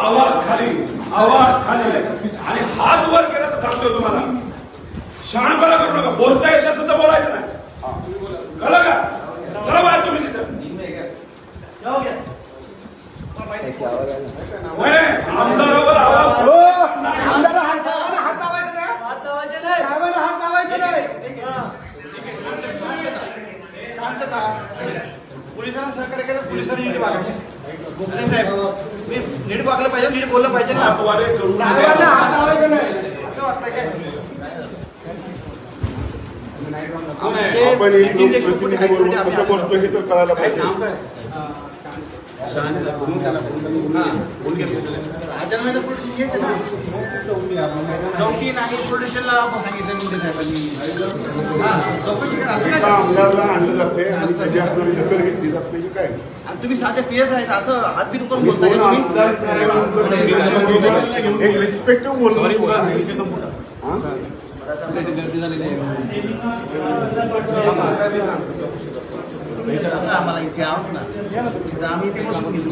आवाज खाली आणि हात वर केला तर सांगतो तुम्हाला शहाणपणा करू नका. बोलता येत नसेल तर बोलायचं नाही, कळलं का? चला बाहेर तुम्ही तिथं. आमदारावर आवाज पोलिसांना सहकार्य केलं, पोलिसांनी नीट वागायचं. नीट वागलं पाहिजे, नीट बोललं पाहिजे ना. हात लावायचं नाही असं वाटतंय काय? आपण कसं बोलतो हे तर कळायला पाहिजे. चौकी नाही पोलिसांना आमदारला आणलं जाते आणि त्याची असणारी दखल घेतली जात नाही काय. तुम्ही साधे पीएस आहेत असं हात बिन करून बोलताय एक रिस्पेक्टिव्ह बोलणं सुद्धा नाही. गर्दी झालेली आहे. आम्हाला इथे आहोत ना, आम्ही इथे बसून घेतो.